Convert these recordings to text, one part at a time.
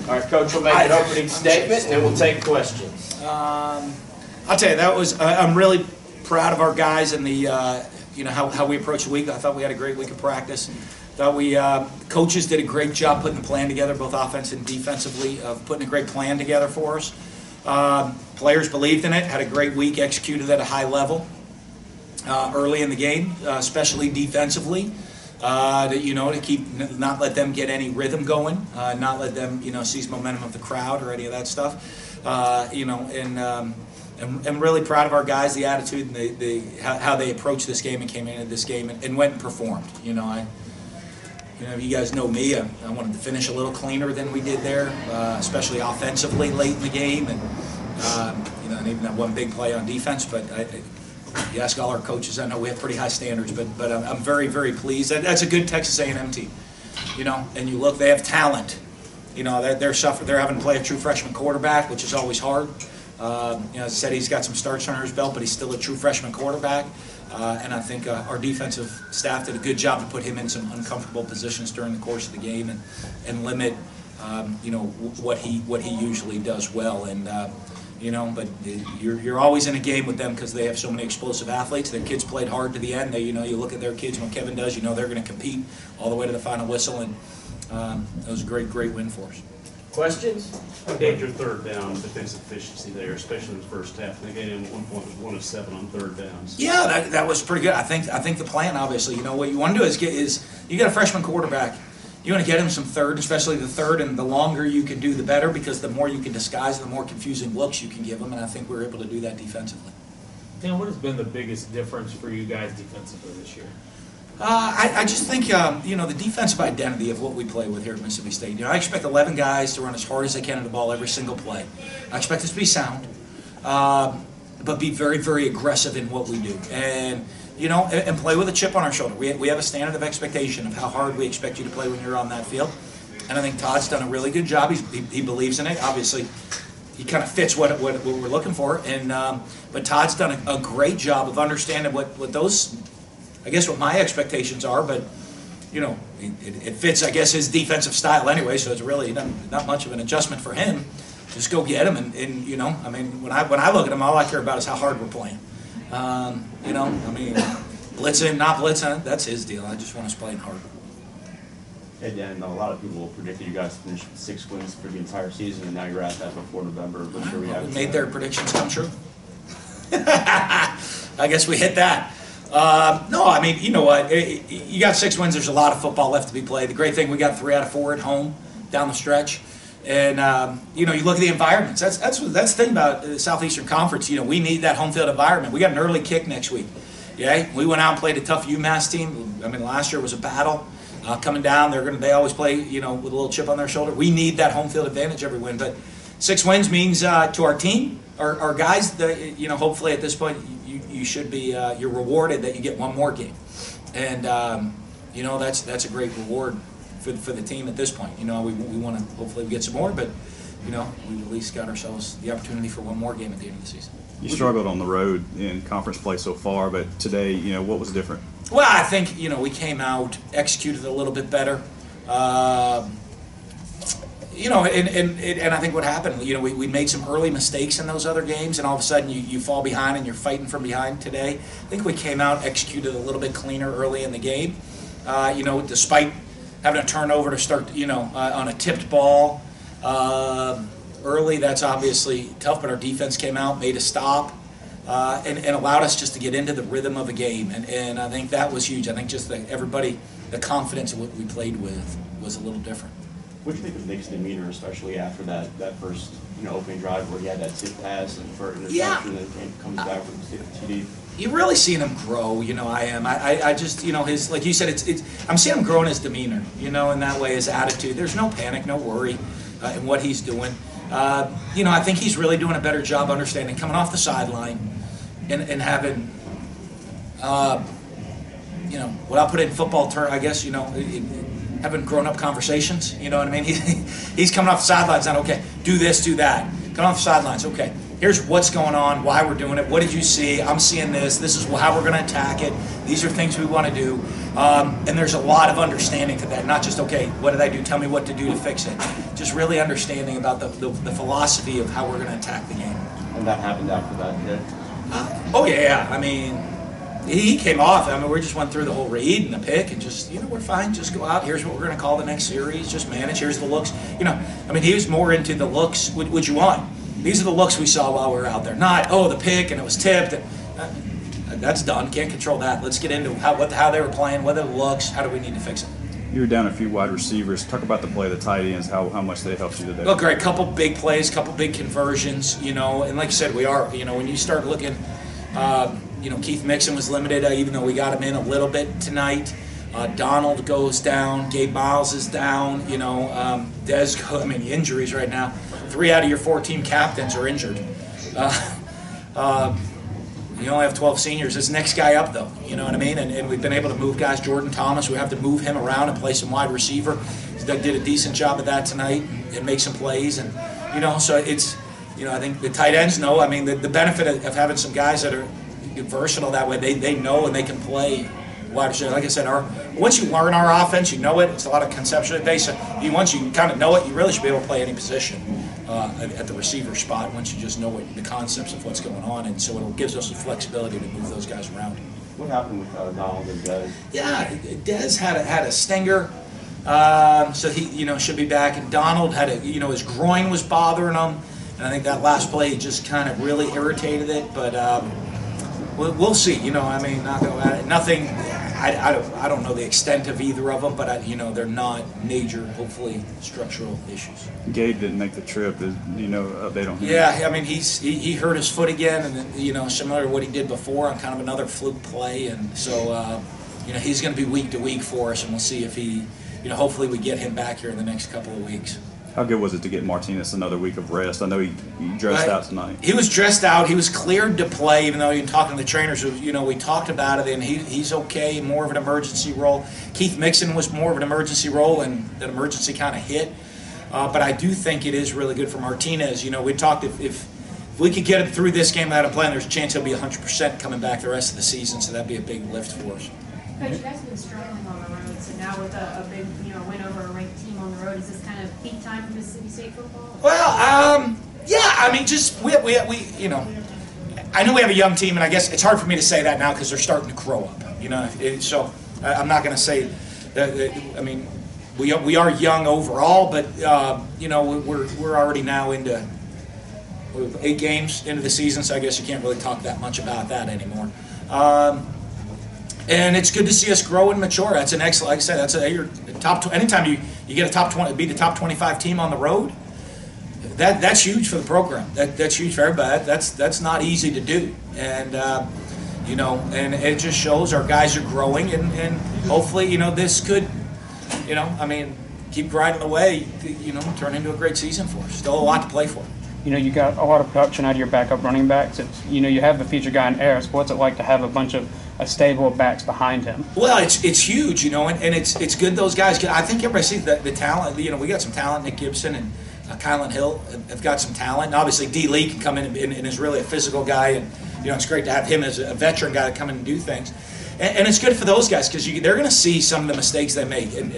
All right, Coach will make an opening statement, and then we'll take questions. I'll tell you, that was. I'm really proud of our guys and the, how we approached the week. I thought we had a great week of practice. Thought we coaches did a great job putting the plan together, both offense and defensively, of putting a great plan together for us. Players believed in it, had a great week, executed at a high level early in the game, especially defensively. To keep not let them get any rhythm going, not let them seize momentum of the crowd or any of that stuff. And really proud of our guys, the attitude and how they approached this game and came into this game and went and performed. You guys know me. I wanted to finish a little cleaner than we did there, especially offensively late in the game, and even that one big play on defense. But you ask all our coaches, I know we have pretty high standards, but I'm very, very pleased. That's a good Texas A&M team, and you look, they have talent. They're having to play a true freshman quarterback, which is always hard. As I said, he's got some starts under his belt, but he's still a true freshman quarterback. And I think our defensive staff did a good job to put him in some uncomfortable positions during the course of the game and limit, what he usually does well. And but you're always in a game with them because they have so many explosive athletes. Their kids played hard to the end. You look at their kids, what Kevin does, they're going to compete all the way to the final whistle. And it was a great win for us. Questions? How about your third down defensive efficiency there, especially in the first half? They gave him at one point was 1 of 7 on third downs. Yeah, that was pretty good. I think the plan, obviously, what you want to do is you got a freshman quarterback. You want to get him some third, especially the third, and the longer you can do, the better, because the more you can disguise, the more confusing looks you can give them, and I think we were able to do that defensively. Dan, what has been the biggest difference for you guys defensively this year? I just think, the defensive identity of what we play with here at Mississippi State. I expect 11 guys to run as hard as they can at the ball every single play. I expect us to be sound, but be very, very aggressive in what we do. And, and play with a chip on our shoulder. We have a standard of expectation of how hard we expect you to play when you're on that field. And I think Todd's done a really good job. He believes in it. Obviously, he kind of fits what we're looking for. And but Todd's done a great job of understanding what those, I guess, what my expectations are, but it fits, I guess, his defensive style anyway. So it's really not much of an adjustment for him. Just go get him, and when I look at him, all I care about is how hard we're playing. Blitzing, not blitzing, that's his deal. I just want us playing hard. Hey Dan, a lot of people predicted you guys finished 6 wins for the entire season, and now you're at that before November. But sure we made their predictions come true. I guess we hit that. No, you know what? You got 6 wins. There's a lot of football left to be played. The great thing, we got 3 out of 4 at home down the stretch. And, you look at the environments. That's the thing about the Southeastern Conference. We need that home field environment. We got an early kick next week. Yeah, we went out and played a tough UMass team. Last year was a battle. Coming down, they always play, with a little chip on their shoulder. We need that home field advantage every win. But 6 wins means to our team, our guys, hopefully at this point, you should be you're rewarded that you get one more game, and that's a great reward for the team at this point. We want to hopefully get some more, but we've at least got ourselves the opportunity for one more game at the end of the season. You struggled on the road in conference play so far, but today, what was different? Well, I think we came out, executed a little bit better. And I think what happened, we made some early mistakes in those other games, and all of a sudden you fall behind and you're fighting from behind today. I think we came out, executed a little bit cleaner early in the game. Despite having a turnover to start, on a tipped ball early, that's obviously tough, but our defense came out, made a stop, and allowed us just to get into the rhythm of a game, and I think that was huge. I think just the confidence of what we played with was a little different. What do you think of Nick's demeanor, especially after that first opening drive where he had that tip pass and for an interception, and then comes back with the TD? You're really seeing him grow. I am. I just his, like you said, I'm seeing him grow in his demeanor. In that way, his attitude. There's no panic, no worry in what he's doing. I think he's really doing a better job understanding coming off the sideline and having, what I'll put in football term, I guess, having grown-up conversations, you know what I mean? He's coming off the sidelines, not, okay, do this, do that. Coming off the sidelines, okay, here's what's going on, why we're doing it, what did you see, I'm seeing this is how we're going to attack it, these are things we want to do. And there's a lot of understanding to that, not just, okay, what did I do, tell me what to do to fix it. Just really understanding about the philosophy of how we're going to attack the game. And that happened after that hit? Oh yeah, I mean, he came off. I mean, we just went through the whole read and the pick and just, we're fine. Just go out. Here's what we're going to call the next series. Just manage. Here's the looks. I mean, he was more into the looks. What you want? These are the looks we saw while we were out there. Not, the pick and it was tipped. That's done. Can't control that. Let's get into how they were playing, what are the looks, how do we need to fix it. You were down a few wide receivers. Talk about the play of the tight ends, how much they helped you today. Well, great. Couple big plays, couple big conversions, and like you said, we are, when you start looking, Keith Mixon was limited, even though we got him in a little bit tonight. Donald goes down, Gabe Miles is down, injuries right now. 3 out of your 4 team captains are injured. You only have 12 seniors. This next guy up, though, you know what I mean? And we've been able to move guys. Jordan Thomas, we have to move him around and play some wide receiver. Doug did a decent job of that tonight and make some plays. And, so it's, I think the tight ends know. I mean, the benefit of having some guys that are versatile that way, they know and they can play wide receiver. Like I said, once you learn our offense, you know it. It's a lot of conceptually based. Once you kind of know it, you really should be able to play any position at the receiver spot. Once you just know the concepts of what's going on, and so it gives us the flexibility to move those guys around. What happened with Donald and Dez? Yeah, Dez had a stinger, so he should be back. And Donald had his groin was bothering him, and I think that last play just kind of really irritated it. But we'll see. Not gonna nothing. I don't know the extent of either of them, but they're not major, hopefully, structural issues. Gabe didn't make the trip. Do you know update on him? Yeah, I mean he hurt his foot again, and then, similar to what he did before on kind of another fluke play, and so he's going to be week to week for us, and we'll see if he, hopefully we get him back here in the next couple of weeks. How good was it to get Martinez another week of rest? I know he dressed out tonight. He was dressed out. He was cleared to play, even though talking to the trainers, we talked about it, and he's okay, more of an emergency role. Keith Mixon was more of an emergency role, and that emergency kind of hit. But I do think it is really good for Martinez. We talked if we could get him through this game without a plan, there's a chance he'll be 100% coming back the rest of the season, so that'd be a big lift for us. Coach, you guys have been struggling on the road, so now with a big win over a ranked team on the road, is this kind of peak time for Mississippi State football? Well, yeah, I mean, just we I know we have a young team, and I guess it's hard for me to say that now because they're starting to grow up, so I'm not going to say that. I mean, we are young overall, but we're already now into 8 games into the season, so I guess you can't really talk that much about that anymore. And it's good to see us grow and mature. That's an excellent, like I said, you're top. Anytime you get a top 20, be the top 25 team on the road, that's huge for the program. That's huge for everybody. That's not easy to do, and and it just shows our guys are growing, and hopefully this could, keep grinding away, turn into a great season for us. Still a lot to play for. You got a lot of production out of your backup running backs. It's, you have the feature guy in Harris. What's it like to have a stable of backs behind him? Well, it's huge, and it's good those guys. I think everybody sees the talent. We got some talent. Nick Gibson and Kylan Hill have got some talent. And obviously, D. Lee can come in and is really a physical guy, and it's great to have him as a veteran guy to come in and do things. And it's good for those guys because they're going to see some of the mistakes they make, and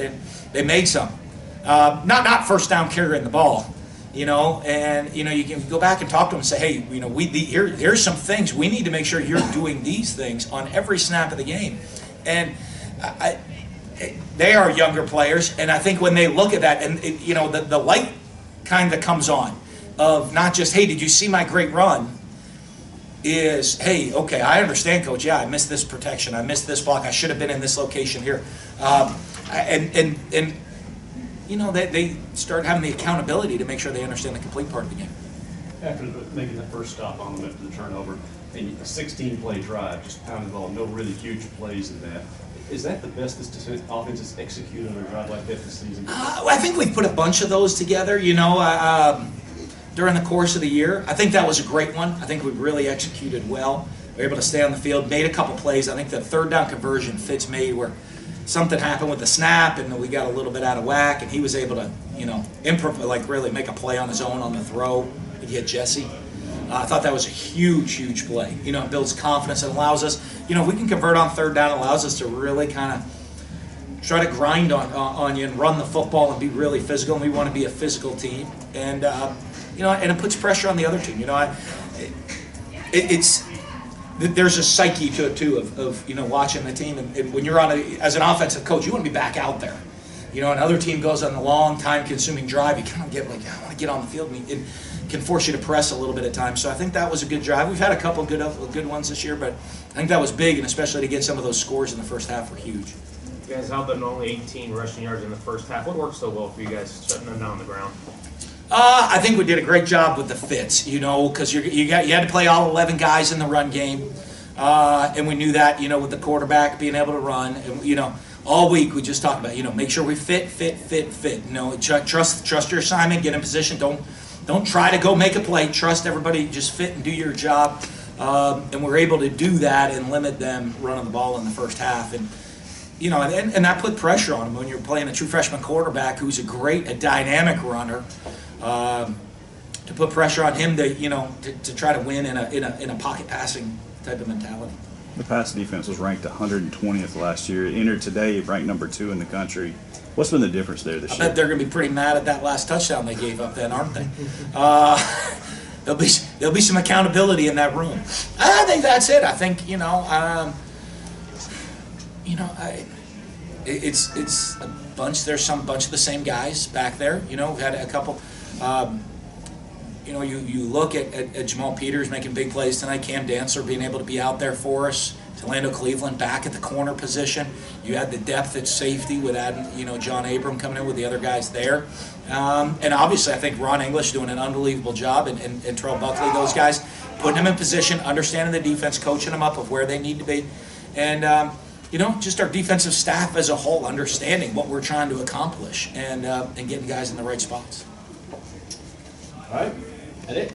they made some. Not first down carrying the ball. And you can go back and talk to them and say, hey, here's some things we need to make sure you're doing these things on every snap of the game. And they are younger players, and I think when they look at that, and the light kind of comes on of not just, hey, did you see my great run? Is, hey, okay, I understand, Coach. Yeah, I missed this protection. I missed this block. I should have been in this location here. They start having the accountability to make sure they understand the complete part of the game. After making the first stop on them after the turnover, and a 16-play drive, just pounding the ball, no really huge plays in that. Is that the best this offense has executed on a drive like that this season? I think we've put a bunch of those together, during the course of the year. I think that was a great one. I think we really executed well. We were able to stay on the field, made a couple plays. I think the third down conversion Fitz made where something happened with the snap, and we got a little bit out of whack, and he was able to, really make a play on his own on the throw. He hit Jesse. I thought that was a huge play. You know, it builds confidence and allows us, you know, if we can convert on third down, it allows us to really kind of try to grind on you and run the football and be really physical. And we want to be a physical team. And, you know, and it puts pressure on the other team. You know, there's a psyche to it, too, of you know, watching the team. And when you're as an offensive coach, you want to be back out there. You know, another team goes on a long, time-consuming drive. You kind of get like, I want to get on the field. And it can force you to press a little bit at times. So I think that was a good drive. We've had a couple good ones this year, but I think that was big, and especially to get some of those scores in the first half were huge. You guys held them to only 18 rushing yards in the first half. What worked so well for you guys shutting them down on the ground? I think we did a great job with the fits, you know, because you had to play all 11 guys in the run game, and we knew that, you know, with the quarterback being able to run, and, you know, all week we just talked about, you know, make sure we fit. You know, trust your assignment, get in position. Don't try to go make a play. Trust everybody, just fit and do your job. And we're able to do that and limit them running the ball in the first half. And you know, and that put pressure on them when you're playing a true freshman quarterback who's a dynamic runner. To put pressure on him to, you know, to try to win in a pocket passing type of mentality. The pass defense was ranked 120th last year. It entered today ranked number 2 in the country. What's been the difference there this year? I bet they're going to be pretty mad at that last touchdown they gave up then, aren't they? There'll be some accountability in that room. I think that's it. I think, you know, it's a bunch. There's some bunch of the same guys back there. You know, we've had a couple. You know, you look at Jamal Peters making big plays tonight, Cam Dancer being able to be out there for us, Delando Cleveland back at the corner position. You had the depth at safety with adding, you know, John Abram coming in with the other guys there. And obviously I think Ron English doing an unbelievable job, and Terrell Buckley, those guys, putting them in position, understanding the defense, coaching them up of where they need to be. And, you know, just our defensive staff as a whole understanding what we're trying to accomplish and getting guys in the right spots. All right, that it.